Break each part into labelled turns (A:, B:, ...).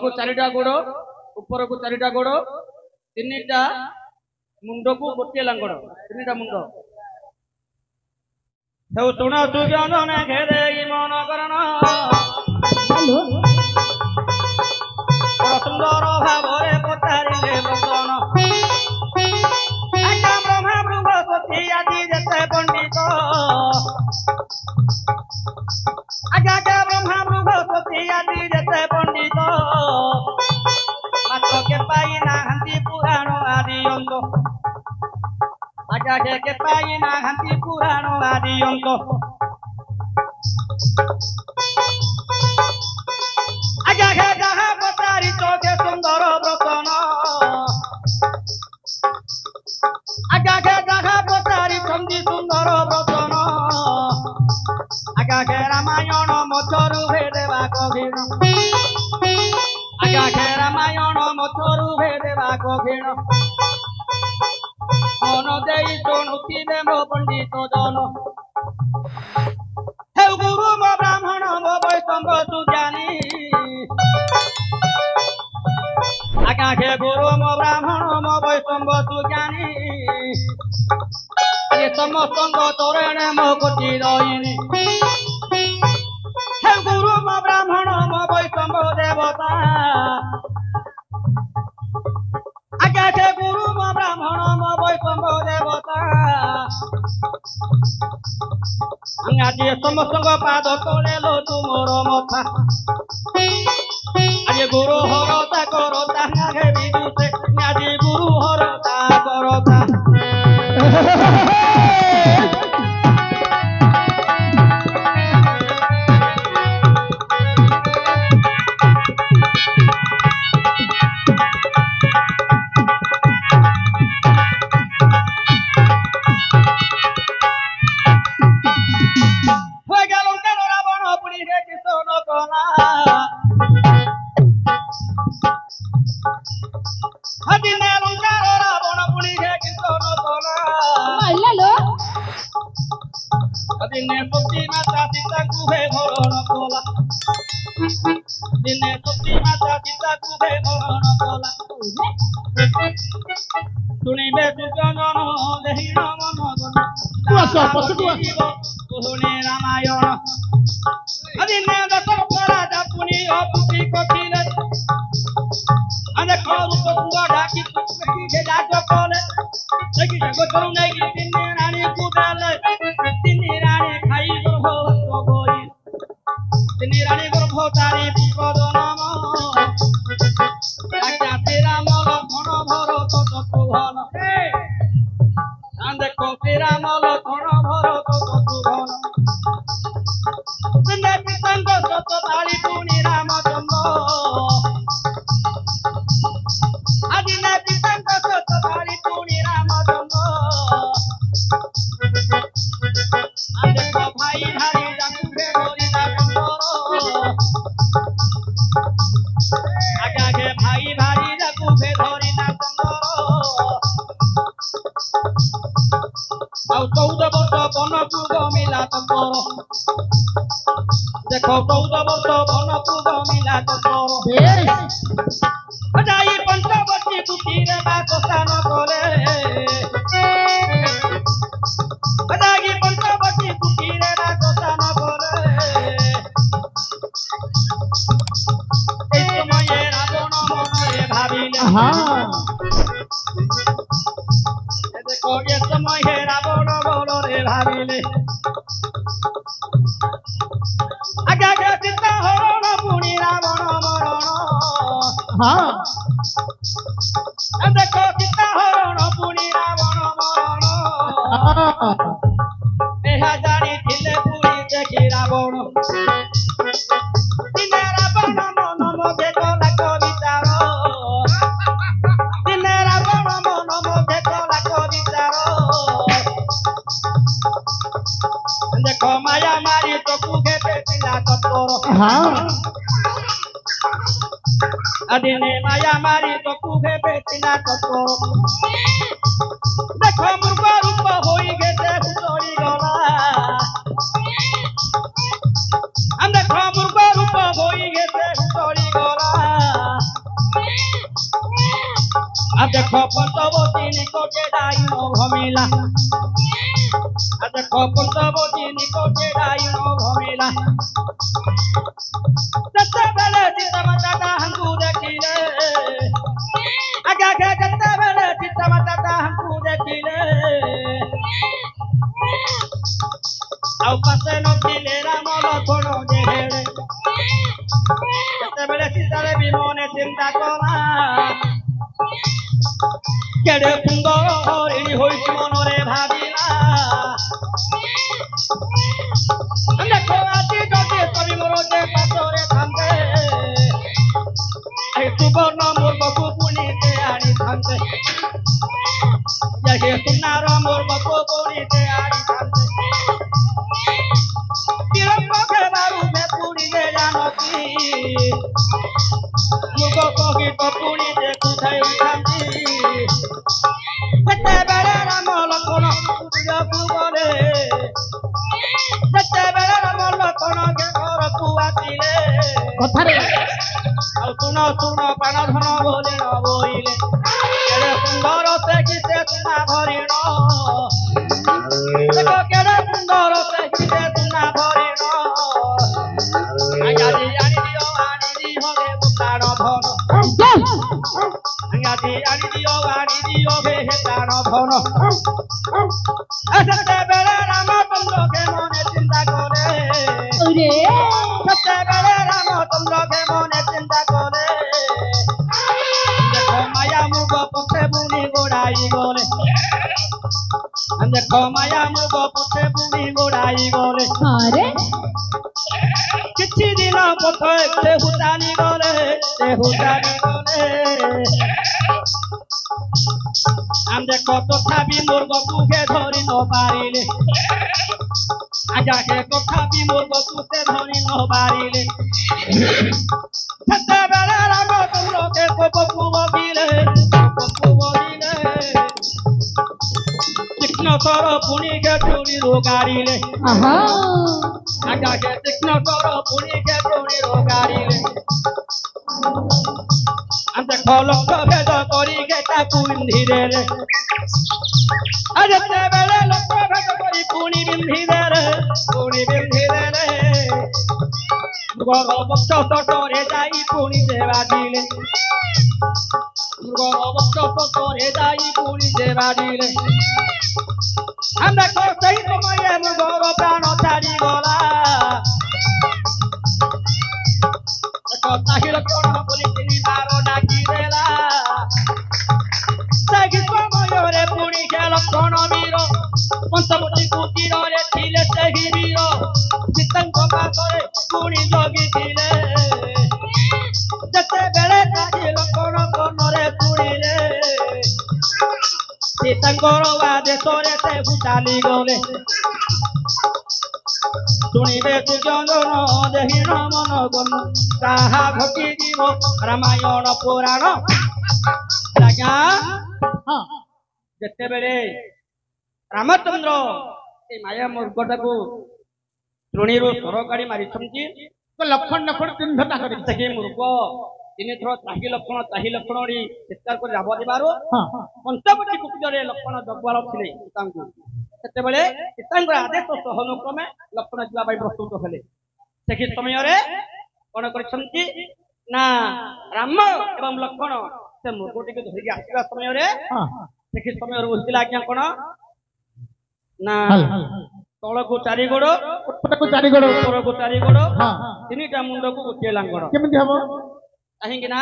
A: को चारिटा गोड़ ऊपर को चारिटा गोड़ तीनटा मुंड को गोटे लांगड़ तीनटा मुंड शुण सुजन घेरे मन करण सुंदर भाव पचारे बचन ब्रह्मा बृहस्पति आदि जेते पंडित आज्ञा ब्रह्मा बृहस्पति आदि जेते पंडित मात्र के पाई नाहांती पुराण आदि अंग आज्ञा के पाई नाहांती पुराण आदि अंग आज्ञा जहाँ पचारि चौके सुंदर ब्रतन आज्ञा जहाँ पचारि चंदी सुंदर ब्रतन आज्ञा रामायण मधुरु भेदेवा कभिण आज्ञा रामायण मधुरु भेदेवा कभिण मन देई शुणुथिबे मो पंडित जन हे गुरु मो ब्राह्मण मो वैष्णव सुज्ञानी आज्ञा गुरु मो ब्राह्मण मो वैष्णव सुज्ञानी ये समस्त तोरणे मो कोटि रहिनी हे गुरु मो ब्राह्मण मो वैष्णव देवता आज्ञा गुरु मो ब्राह्मण मो वैष्णव देवता आज समस्त पाद तले लो तुमर मथा आज गुरु हरता करता हे विदुषे आज गुरु हरता करता दिने सती माता सीता कुहे भरण कला दिने सती माता सीता कुहे भरण कला सुनिबे सुजनन देहि मन कुहुने रामायण दिने दशरथ राजा पुनि अपुति कथिले अने खरु कुंग डाकी जे जाग कले देखि गोचर नै दिने रानी कुदाले दिने रानी खाई गर्भ गोई दिने रानी गर्भ तारी पुत्र नाम आज्ञा तेरा मल धन भरत शत्रुघ्न देखो तेरा मल धन भरत शत्रुघ्न दिने पितांग सत तारी पुनि रामचंद्र दिने पितांग सत तारी पुनि रामचंद्र देखो भाई भाई जाकुबे धरिता चंद्र आगे भाई भाई जाकुबे धरिता चंद्र आउ 14 वर्ष बन को गमिला चंद्र देखो 14 वर्ष बन को गमिला चंद्र जाई पंचवटी कुटीर बासस्थान करे जाई पंचवटी कुटीर बासस्थान करे এই সময়ে রাবণ মনে ভাবিলে দেখো এই সময়ে রাবণ মনে ভাবিলে আগে আগে সীতা হরণ পুনি রাবণ মরণ देखो सीता हरण पुनि रावण मरण एहा जानी थिले पुरी देखि रावण दिने रावण मन मधे कला कविचार दिने रावण मन मधे कला कविचार देखो माया मारी चकु घेते तिला तत्पर अदिने माया मारी तो कुहे बेतिना तत्व देखो मूर्ख रूप होई गेते हुतोरी गला हम देखो मूर्ख रूप होई गेते हुतोरी गला দেখো পঞ্চবতী নিকটে ডাইন ভমিলা দেখো পঞ্চবতী নিকটে ডাইন ভমিলা যেতেবেলে সীতামাতা তাহাଙ୍କୁ ଦେଖିଲେ ଆଗେ ଆଗେ ଯେତେବେଳେ ସୀତାମାତା ତାହାଙ୍କୁ ଦେଖିଲେ ଆଉ ପାଶେ ନଥିଲେ ରାମ ଲକ୍ଷ୍ମଣ ଯେହେଳେ ଯେତେବେଳେ ସୀତାରେ ବି ମନେ ଚିନ୍ତା କଲା କେଡ଼େ ସୁନ୍ଦର ହରିଣୀ ହୋଇଛି ମନରେ ଭାବିଲା ଦେଖ ଆଜି ଯଦି କବି ମୋର ଯେ ପାଶରେ ଥାନ୍ତେ ସୁବର୍ଣ୍ଣ ମୂର୍ଖକୁ ପୁଣି ସେ ଆଣିଥାନ୍ତେ ସୁନାର ମୂର୍ଖକୁ ପୁଣି ସେ ଆଣିଥାନ୍ତେ ବିଳମ୍ବ ହେବାରୁ ସେ ପୁଣିରେ ଜାନକୀ ମୃଗ ସହିତ ପୁଣି ଦେଖୁଥାଇଥାନ୍ତି ସେତେବେଳେ ରାମ ଲକ୍ଷ୍ମଣ ପୂଜାକୁ ଗଲେ ସେତେବେଳେ ରାମ ଲକ୍ଷ୍ମଣ ଘରକୁ ଆସିଲେ କଥାରେ ଆଉ ଶୁଣ ଶୁଣ ପ୍ରାଣ ଧନ ବୋଲି ନ ବୋଇଲେ କେଡ଼େ ସୁନ୍ଦର ସେ କି ସେ ସୁନା ହରିଣ ଦେଖ କେଡ଼େ ସୁନ୍ଦର ସେ କି ସେ ସୁନା ହରିଣ ଆଜି ଆଣିଦିଅ ହେ ପ୍ରାଣ ଧନ ଆଜି ଆଣିଦିଅ ହେ ପ୍ରାଣ ଧନ ସେତେବେଳେ ରାମଚନ୍ଦ୍ରକେ ମନେ ଚିନ୍ତା କରେ ସେତେବେଳେ ରାମଚନ୍ଦ୍ରକେ ମନେ ଚିନ୍ତା କରେ ଦେଖ ମାୟା ମୃଗ ପଛେ ବୁଣି ଗୋଡ଼ାଇ ଗଲେ ଦେଖ ମାୟା ମୃଗ ପଛେ ବୁଣି ଗୋଡ଼ାଇ ଗଲେ କିଛି ଦିନ ପଛେ ଦେହୁ ଚାଲିଗଲେ ଦେଖ ତଥାପି ମୃଗକୁ ସେ ଧରି ନ ପାରିଲେ ଆଜ୍ଞା ସେ ତଥାପି ମୃଗକୁ ସେ ଧରି ନ ପାରିଲେ ସେତେବେଳେ ରାମଚନ୍ଦ୍ର ସେ କୋପକୁ ବସିଲେ ତୀକ୍ଷ୍ଣ ସ୍ୱର ପୁଣି କେ ଚୁଡ଼ିରୁ ଗାଡ଼ିଲେ ଆଜ୍ଞା ସେ ତୀକ୍ଷ୍ଣ ସ୍ୱର ପୁଣି କେ ଚୁଡ଼ିରୁ ଗାଡ଼ିଲେ ଦେଖ ଲକ୍ଷ୍ୟ ଭେଦ କରିକେ ତାକୁ ବିନ୍ଧିଦେଲେ ଯେତେବେଳେ ଲକ୍ଷ୍ୟ ଭେଦ କରି ପୁଣି ବିନ୍ଧିଦେଲେ ମୃଗର ବକ୍ଷ ତଟରେ ଯାଇ ପୁଣି ସେ ବାଜିଲେ ମୃଗର ବକ୍ଷ ତଟରେ ଯାଇ ପୁଣି ସେ ବାଜିଲେ ଦେଖ ସେଇ ସମୟରେ ମୃଗର ପ୍ରାଣ ଛାଡ଼ିଗଲା ଦେଖ ତାହି ଲକ୍ଷ୍ମଣ ବୋଲି ତିନି ବାର ଡାକିଦେଲା ସେହି ସମୟରେ ପୁଣି ସେ ଲକ୍ଷ୍ମଣ ବୀର ପଞ୍ଚବଟୀ କୁଟୀରରେ ଥିଲେ ସେହି ବୀର ସୀତାଙ୍କ ପାଖରେ ପୁଣି ଜଗିଥିଲେ ଯେତେବେଳେ ତାହି ଲକ୍ଷ୍ମଣ କର୍ଣ୍ଣରେ ଶୁଣିଲେ ସୀତାଙ୍କର ଆଦେଶରେ ସେ ଚାଲିଗଲେ ଶୁଣିବେ ସୁଜନ ଦେହୀନ ମନ ଗନ ତାହା ଘଟିଯିବ ରାମାୟଣ ପୁରାଣ ଆଜ୍ଞା ଯେତେବେଳେ ରାମଚନ୍ଦ୍ର ସେ ମାୟା ମୃଗଟାକୁ ତୃଣୀରୁ ସରକାରୀ ମାରିଛନ୍ତି ଲକ୍ଷ୍ମଣ ସେହି ମୃଗ ତିନି ଥର ତାହି ଲକ୍ଷ୍ମଣ ଚିତ୍କାର କରି ରାବ ଦେବାରୁ ପଞ୍ଚବଟୀ କୁଟୀରରେ ଲକ୍ଷ୍ମଣ ଜଗବାଳ ଥିଲେ ସୀତାଙ୍କୁ ସେତେବେଳେ ସୀତାଙ୍କର ଆଦେଶ ସହନକ୍ରମେ ଲକ୍ଷ୍ମଣ ଯିବା ପାଇଁ ପ୍ରସ୍ତୁତ ହେଲେ ସେହି ସମୟରେ କଣ କରିଛନ୍ତି ନା ରାମ ଏବଂ ଲକ୍ଷ୍ମଣ ସେ ମୃଗଟିକୁ ଧରିକି ଆସିବା ସମୟରେ ସେହି ସମୟରେ ବୁଝିଥିଲା ଆଜ୍ଞା କଣ ନା ତଳକୁ ଚାରି ଗୋଡ଼ ଉପରକୁ ଚାରି ଗୋଡ଼ ତିନିଟା ମୁଣ୍ଡକୁ ଗୋଟିଏ ଲାଙ୍ଗଡ଼ କେମିତି ହବ କାହିଁକି ନା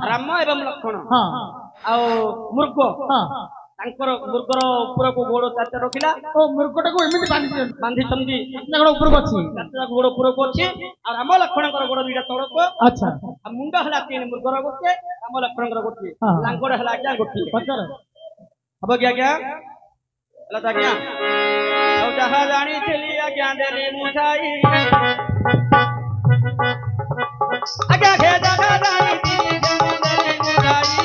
A: ରାମ ଏବଂ ଲକ୍ଷ୍ମଣ ଆଉ ମୃଗ ତାଙ୍କର ମୃଗର ଉପରକୁ ଗୋଡ଼ ଚାରିଟା ରଖିଲା ମୃଗଟାକୁ ଏମିତି ବାନ୍ଧିଛନ୍ତି ଉପରକୁ ଅଛି ଗୋଡ଼ ଉପରକୁ ଅଛି ଆଉ ରାମ ଲକ୍ଷ୍ମଣଙ୍କର ଗୋଡ଼ ଦୁଇଟା ତଳକୁ ଆଉ ମୁଣ୍ଡ ହେଲା ତିନି ମୃଗର ଗୋଟିଏ ରାମ ଲକ୍ଷ୍ମଣଙ୍କର ଗୋଟିଏ ଲାଙ୍ଗଡ଼ ହେଲା ଆଜ୍ଞା ଗୋଟିଏ ହବ କି ଆଜ୍ଞା ହେଲା ତ ଆଜ୍ଞା ଆଉ ଯାହା ଜାଣିଥିଲି ଆଜ୍ଞା ଦେଲି ମୁଠାଇ ଆଜ୍ଞା ଘେ ଯାହା ଜାଣିଥିଲି ଦେଲି ମୁଠାଇ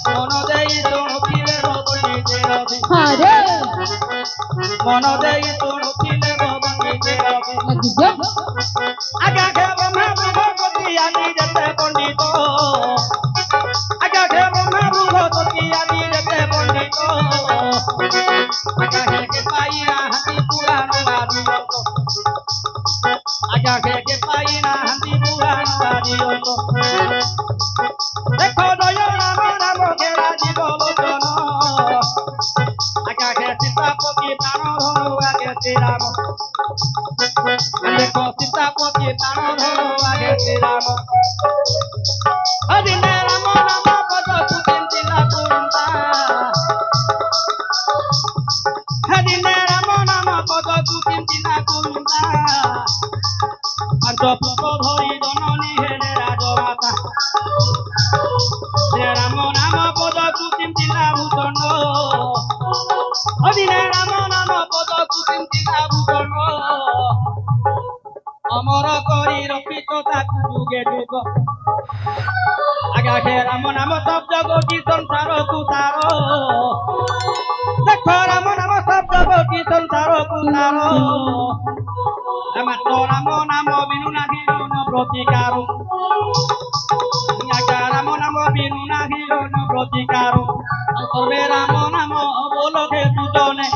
A: ମନ ଦେଇ ଶୁଣୁଥିଲେ ମନ ଦେଇ ଶୁଣୁଥିଲେ ଆଜ୍ଞା ଘେ ବ୍ରହ୍ମା ଭଗବତୀ ଆନି ଯେତେ ପଣ୍ଡିତ ଆଜ୍ଞା he brahma bruho soti adi jete pondito aga he ke paina hati purano adiyoto aga he ke paina hati purano adiyoto dekho doyo namo namo ke raji bolo jono aga he sitapati prano dhonu age tiramo देखो सीतापति तानो धरो आगे श्रीराम अदिने राम नाम पद कुचिंतिला कुंता अदिने राम नाम पद कुचिंतिला कुंता अंत पुत्र धरि जननी हेले राजमाता श्री राम नाम पद कुचिंतिला भूषण अदिने राम नाम पद कुचिंतिला भूषण अमर करी रखित ताकु जुगे जुग आगा हे राम नाम शब्द गोटी संसार कुतार देख राम नाम शब्द गोटी संसार कुतार मात्र राम नाम बिनु नाही न प्रतिकार आगा राम नाम बिनु नाही न प्रतिकार सर्वे राम नाम बोलो हे तुजने